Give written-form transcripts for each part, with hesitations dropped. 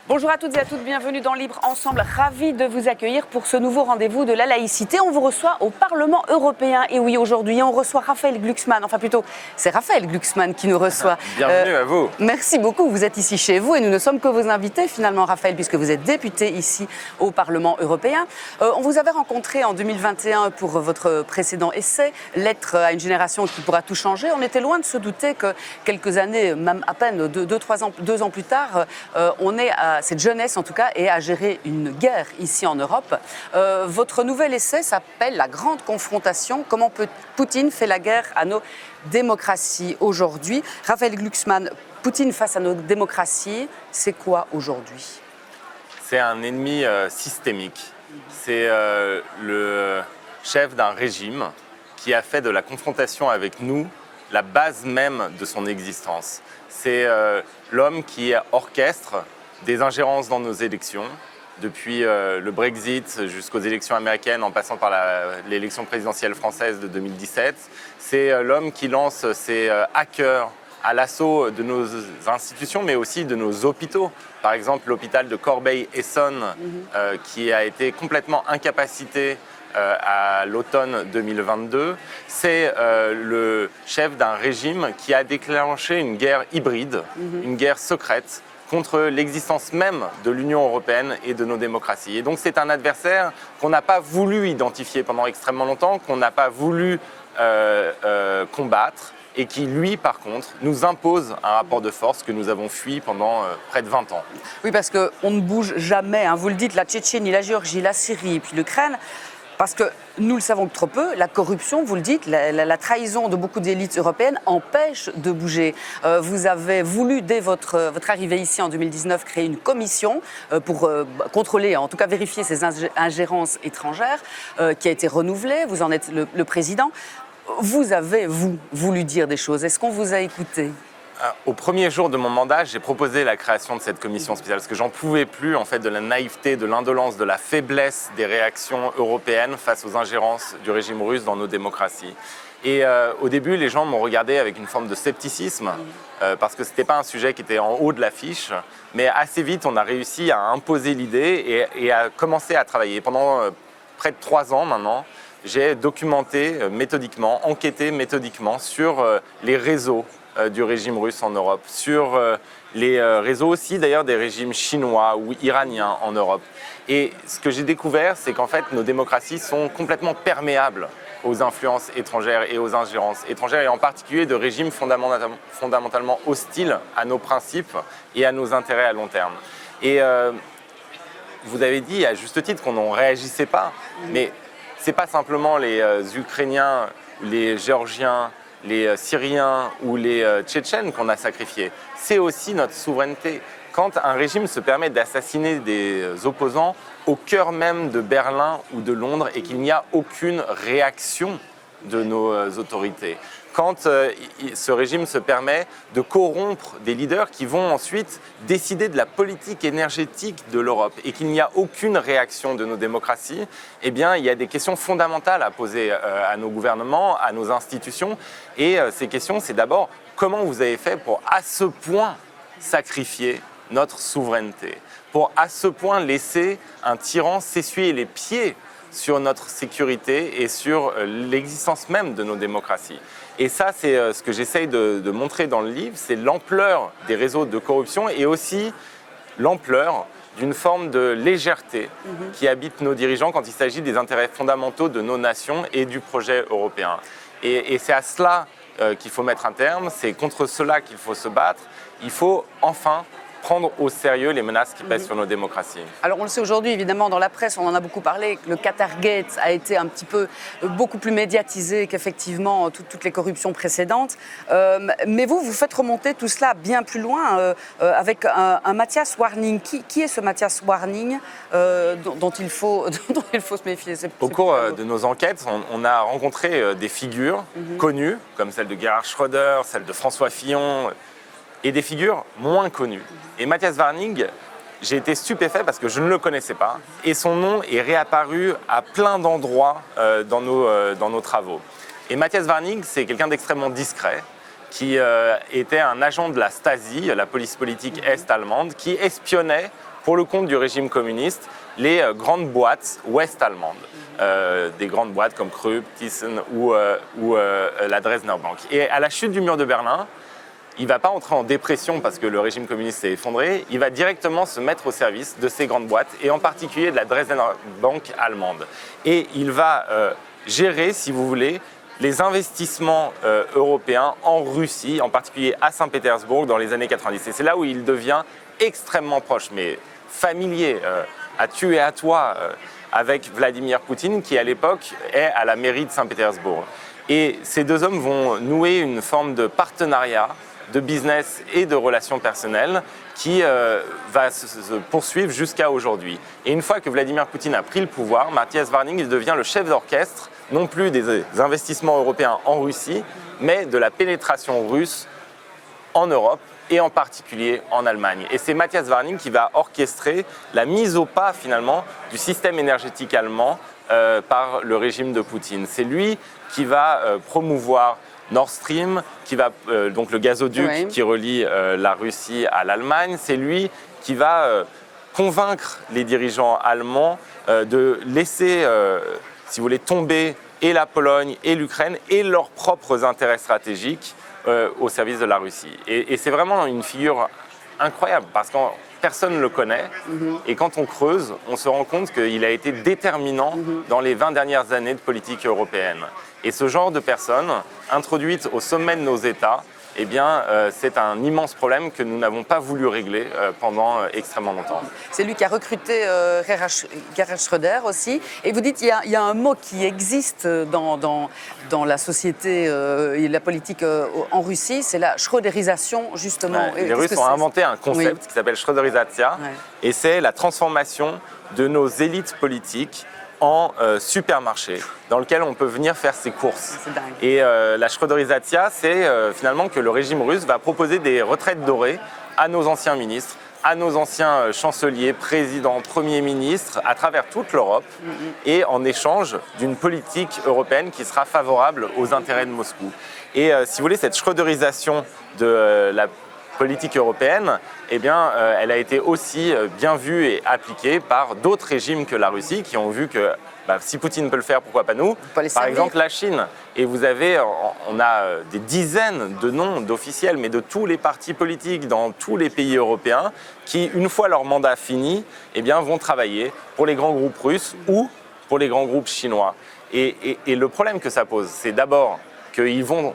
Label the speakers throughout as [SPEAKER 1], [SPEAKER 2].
[SPEAKER 1] Bonjour à toutes et à tous, bienvenue dans Libre Ensemble. Ravi de vous accueillir pour ce nouveau rendez-vous de la laïcité. On vous reçoit au Parlement européen. Et oui, aujourd'hui, on reçoit Raphaël Glucksmann. Enfin plutôt, c'est Raphaël Glucksmann qui nous reçoit.
[SPEAKER 2] Bienvenue à vous.
[SPEAKER 1] Merci beaucoup, vous êtes ici chez vous et nous ne sommes que vos invités finalement, Raphaël, puisque vous êtes député ici au Parlement européen. On vous avait rencontré en 2021 pour votre précédent essai, Lettre à une génération qui pourra tout changer. On était loin de se douter que quelques années, même à peine 2 ans plus tard, on est à cette jeunesse en tout cas et à gérer une guerre ici en Europe. Votre nouvel essai s'appelle La Grande Confrontation. Comment Poutine fait la guerre à nos démocraties aujourd'hui. Raphaël Glucksmann, Poutine face à nos démocraties, c'est quoi aujourd'hui?
[SPEAKER 2] C'est un ennemi systémique. C'est le chef d'un régime qui a fait de la confrontation avec nous la base même de son existence. C'est l'homme qui orchestre des ingérences dans nos élections, depuis le Brexit jusqu'aux élections américaines en passant par l'élection présidentielle française de 2017. C'est l'homme qui lance ses hackers à l'assaut de nos institutions, mais aussi de nos hôpitaux. Par exemple, l'hôpital de Corbeil-Essonnes, qui a été complètement incapacité à l'automne 2022. C'est le chef d'un régime qui a déclenché une guerre hybride, une guerre secrète, contre l'existence même de l'Union européenne et de nos démocraties. Et donc c'est un adversaire qu'on n'a pas voulu identifier pendant extrêmement longtemps, qu'on n'a pas voulu combattre, et qui, lui, par contre, nous impose un rapport de force que nous avons fui pendant près de 20 ans.
[SPEAKER 1] Oui, parce qu'on ne bouge jamais, hein. Vous le dites, la Tchétchénie, la Géorgie, la Syrie et puis l'Ukraine. Parce que nous le savons que trop peu, la corruption, vous le dites, la trahison de beaucoup d'élites européennes empêche de bouger. Vous avez voulu, dès votre arrivée ici en 2019, créer une commission pour contrôler, en tout cas vérifier ces ingérences étrangères, qui a été renouvelée. Vous en êtes le président. Vous avez, voulu dire des choses. Est-ce qu'on vous a écouté ?
[SPEAKER 2] Au premier jour de mon mandat, j'ai proposé la création de cette commission spéciale parce que j'en pouvais plus en fait de la naïveté, de l'indolence, de la faiblesse des réactions européennes face aux ingérences du régime russe dans nos démocraties. Et au début, les gens m'ont regardé avec une forme de scepticisme parce que c'était pas un sujet qui était en haut de l'affiche, mais assez vite, on a réussi à imposer l'idée et à commencer à travailler. Pendant près de 3 ans maintenant, j'ai documenté méthodiquement, enquêté méthodiquement sur les réseaux du régime russe en Europe, sur les réseaux aussi d'ailleurs des régimes chinois ou iraniens en Europe. Et ce que j'ai découvert, c'est qu'en fait nos démocraties sont complètement perméables aux influences étrangères et aux ingérences étrangères, et en particulier de régimes fondamentalement hostiles à nos principes et à nos intérêts à long terme. Et vous avez dit à juste titre qu'on n'en réagissait pas, mais ce n'est pas simplement les Ukrainiens, les Géorgiens, les Syriens ou les Tchétchènes qu'on a sacrifiés. C'est aussi notre souveraineté. Quand un régime se permet d'assassiner des opposants au cœur même de Berlin ou de Londres et qu'il n'y a aucune réaction de nos autorités. Quand ce régime se permet de corrompre des leaders qui vont ensuite décider de la politique énergétique de l'Europe et qu'il n'y a aucune réaction de nos démocraties, eh bien, il y a des questions fondamentales à poser à nos gouvernements, à nos institutions. Et ces questions, c'est d'abord comment vous avez fait pour à ce point sacrifier notre souveraineté, pour à ce point laisser un tyran s'essuyer les pieds sur notre sécurité et sur l'existence même de nos démocraties. Et ça, c'est ce que j'essaye de montrer dans le livre, c'est l'ampleur des réseaux de corruption et aussi l'ampleur d'une forme de légèreté qui habite nos dirigeants quand il s'agit des intérêts fondamentaux de nos nations et du projet européen. Et c'est à cela qu'il faut mettre un terme, c'est contre cela qu'il faut se battre. Il faut enfin prendre au sérieux les menaces qui pèsent sur nos démocraties.
[SPEAKER 1] Alors on le sait aujourd'hui, évidemment, dans la presse, on en a beaucoup parlé, le Qatargate a été un petit peu beaucoup plus médiatisé qu'effectivement toutes les corruptions précédentes. Mais vous faites remonter tout cela bien plus loin avec un Matthias Warning. Qui est ce Matthias Warning dont il faut se méfier?
[SPEAKER 2] Au cours de nos enquêtes, on a rencontré des figures connues, comme celle de Gerhard Schröder, celle de François Fillon, et des figures moins connues. Et Matthias Warning, j'ai été stupéfait parce que je ne le connaissais pas, et son nom est réapparu à plein d'endroits dans nos travaux. Et Matthias Warning, c'est quelqu'un d'extrêmement discret, qui était un agent de la Stasi, la police politique est-allemande, qui espionnait pour le compte du régime communiste, les grandes boîtes ouest-allemandes. Des grandes boîtes comme Krupp, Thyssen ou la Dresdner Bank. Et à la chute du mur de Berlin, il ne va pas entrer en dépression parce que le régime communiste s'est effondré, il va directement se mettre au service de ces grandes boîtes, et en particulier de la Dresdner Bank allemande. Et il va gérer, si vous voulez, les investissements européens en Russie, en particulier à Saint-Pétersbourg dans les années 90. Et c'est là où il devient extrêmement proche, mais familier, à tu et à toi, avec Vladimir Poutine, qui à l'époque est à la mairie de Saint-Pétersbourg. Et ces deux hommes vont nouer une forme de partenariat, de business et de relations personnelles qui va se poursuivre jusqu'à aujourd'hui. Et une fois que Vladimir Poutine a pris le pouvoir, Matthias Warning il devient le chef d'orchestre, non plus des investissements européens en Russie, mais de la pénétration russe en Europe et en particulier en Allemagne. Et c'est Matthias Warning qui va orchestrer la mise au pas finalement du système énergétique allemand par le régime de Poutine. C'est lui qui va promouvoir Nord Stream, qui va, donc le gazoduc qui relie la Russie à l'Allemagne. C'est lui qui va convaincre les dirigeants allemands de laisser, si vous voulez, tomber et la Pologne et l'Ukraine et leurs propres intérêts stratégiques au service de la Russie. Et c'est vraiment une figure incroyable parce que personne ne le connaît. Et quand on creuse, on se rend compte qu'il a été déterminant dans les 20 dernières années de politique européenne. Et ce genre de personnes, introduites au sommet de nos États, eh bien, c'est un immense problème que nous n'avons pas voulu régler pendant extrêmement longtemps.
[SPEAKER 1] C'est lui qui a recruté Gerhard Schröder aussi. Et vous dites qu'il y a un mot qui existe dans la société et la politique en Russie, c'est la schröderisation, justement.
[SPEAKER 2] Les Russes ont inventé un concept qui s'appelle schröderisation, et c'est la transformation de nos élites politiques en supermarché dans lequel on peut venir faire ses courses. Et la schröderisation, c'est finalement que le régime russe va proposer des retraites dorées à nos anciens ministres, à nos anciens chanceliers, présidents, premiers ministres, à travers toute l'Europe, et en échange d'une politique européenne qui sera favorable aux intérêts de Moscou. Et si vous voulez, cette schröderisation de la politique européenne, eh bien, elle a été aussi bien vue et appliquée par d'autres régimes que la Russie, qui ont vu que si Poutine peut le faire, pourquoi pas nous ? Par exemple, la Chine. Et vous avez, on a des dizaines de noms d'officiels, mais de tous les partis politiques dans tous les pays européens, qui, une fois leur mandat fini, eh bien, vont travailler pour les grands groupes russes ou pour les grands groupes chinois. Et le problème que ça pose, c'est d'abord qu'ils vont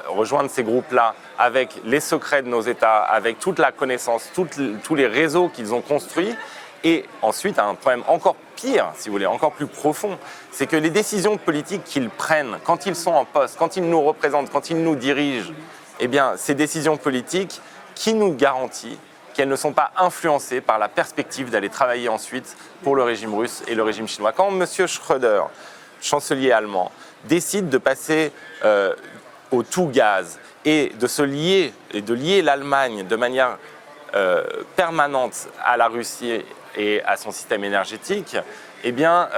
[SPEAKER 2] rejoindre ces groupes-là avec les secrets de nos États, avec toute la connaissance, tous les réseaux qu'ils ont construits. Et ensuite, un problème encore pire, si vous voulez, encore plus profond, c'est que les décisions politiques qu'ils prennent quand ils sont en poste, quand ils nous représentent, quand ils nous dirigent, eh bien, ces décisions politiques, qui nous garantit qu'elles ne sont pas influencées par la perspective d'aller travailler ensuite pour le régime russe et le régime chinois. Quand M. Schröder, chancelier allemand, décide de passer au tout gaz et de se lier et de lier l'Allemagne de manière permanente à la Russie et à son système énergétique, eh bien,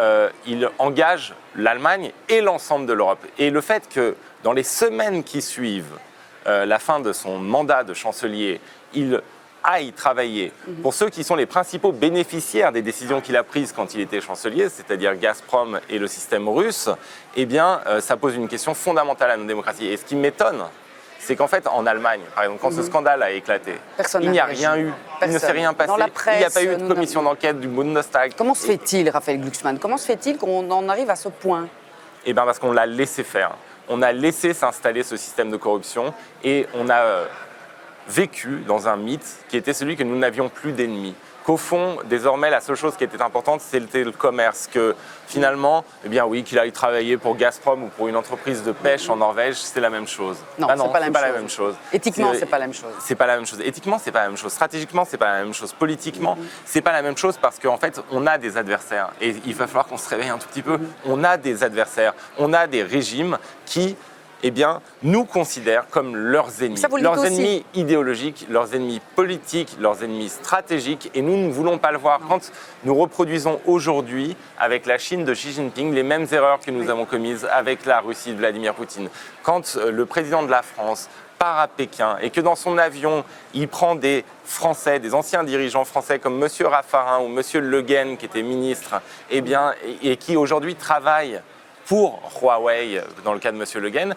[SPEAKER 2] il engage l'Allemagne et l'ensemble de l'Europe. Et le fait que dans les semaines qui suivent la fin de son mandat de chancelier, il aille travailler pour ceux qui sont les principaux bénéficiaires des décisions qu'il a prises quand il était chancelier, c'est-à-dire Gazprom et le système russe, eh bien, ça pose une question fondamentale à nos démocraties. Et ce qui m'étonne, c'est qu'en fait, en Allemagne, par exemple, quand ce scandale a éclaté, il n'y a rien eu, il ne s'est rien passé,
[SPEAKER 1] dans la presse, il n'y
[SPEAKER 2] a pas eu de commission d'enquête du Bundestag.
[SPEAKER 1] Comment se fait-il, Raphaël Glucksmann, comment se fait-il qu'on en arrive à ce point ?
[SPEAKER 2] Eh bien, parce qu'on l'a laissé faire. On a laissé s'installer ce système de corruption et on a vécu dans un mythe qui était celui que nous n'avions plus d'ennemis. Qu'au fond, désormais, la seule chose qui était importante, c'était le commerce. Que finalement, eh bien oui, qu'il aille travailler pour Gazprom ou pour une entreprise de pêche en Norvège, c'est la même chose.
[SPEAKER 1] Non, c'est pas la même chose. Éthiquement, c'est pas la même chose.
[SPEAKER 2] C'est pas la même chose. Éthiquement, c'est pas la même chose. Stratégiquement, c'est pas la même chose. Politiquement, c'est pas la même chose parce qu'en fait, on a des adversaires. Et il va falloir qu'on se réveille un tout petit peu. On a des adversaires. On a des régimes qui, eh bien, nous considèrent comme leurs ennemis. Leurs ennemis idéologiques, leurs ennemis politiques, leurs ennemis stratégiques. Et nous ne voulons pas le voir. Quand nous reproduisons aujourd'hui, avec la Chine de Xi Jinping, les mêmes erreurs que nous avons commises avec la Russie de Vladimir Poutine. Quand le président de la France part à Pékin et que dans son avion, il prend des Français, des anciens dirigeants français comme M. Raffarin ou M. Le Guen, qui était ministre, et qui aujourd'hui travaillent pour Huawei, dans le cas de M. Le Guen,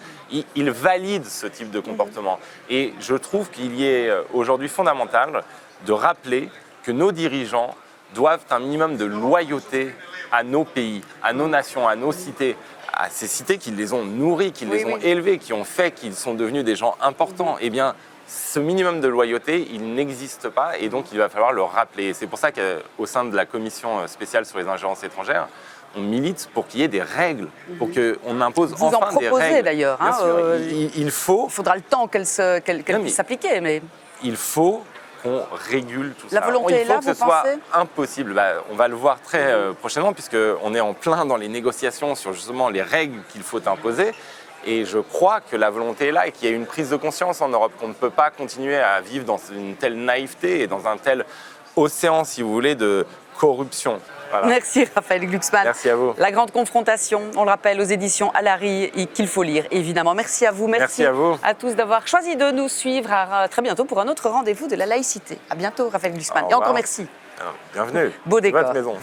[SPEAKER 2] il valide ce type de comportement. Et je trouve qu'il y est aujourd'hui fondamental de rappeler que nos dirigeants doivent un minimum de loyauté à nos pays, à nos nations, à nos cités, à ces cités qui les ont nourris, qui les ont élevés, qui ont fait qu'ils sont devenus des gens importants. Eh bien, ce minimum de loyauté, il n'existe pas et donc il va falloir le rappeler. C'est pour ça qu'au sein de la commission spéciale sur les ingérences étrangères, on milite pour qu'il y ait des règles, pour qu'on impose
[SPEAKER 1] Vous
[SPEAKER 2] enfin
[SPEAKER 1] en proposez,
[SPEAKER 2] des règles.
[SPEAKER 1] d'ailleurs.
[SPEAKER 2] Bien sûr, il
[SPEAKER 1] faudra le temps qu'elle puisse s'appliquer. Mais
[SPEAKER 2] il faut qu'on régule tout
[SPEAKER 1] la
[SPEAKER 2] ça.
[SPEAKER 1] volonté est là,
[SPEAKER 2] il faut que ce soit impossible. On va le voir très prochainement, puisqu'on est en plein dans les négociations sur justement les règles qu'il faut imposer. Et je crois que la volonté est là et qu'il y a une prise de conscience en Europe, qu'on ne peut pas continuer à vivre dans une telle naïveté et dans un tel océan, si vous voulez, de corruption. Voilà.
[SPEAKER 1] Merci Raphaël Glucksmann.
[SPEAKER 2] Merci à vous.
[SPEAKER 1] La grande confrontation, on le rappelle, aux éditions Alary, qu'il faut lire, évidemment. Merci à vous. Merci
[SPEAKER 2] à vous.
[SPEAKER 1] À tous d'avoir choisi de nous suivre. À très bientôt pour un autre rendez-vous de la laïcité. À bientôt Raphaël Glucksmann. Et encore merci.
[SPEAKER 2] Bienvenue.
[SPEAKER 1] Beau décor.
[SPEAKER 2] Votre maison.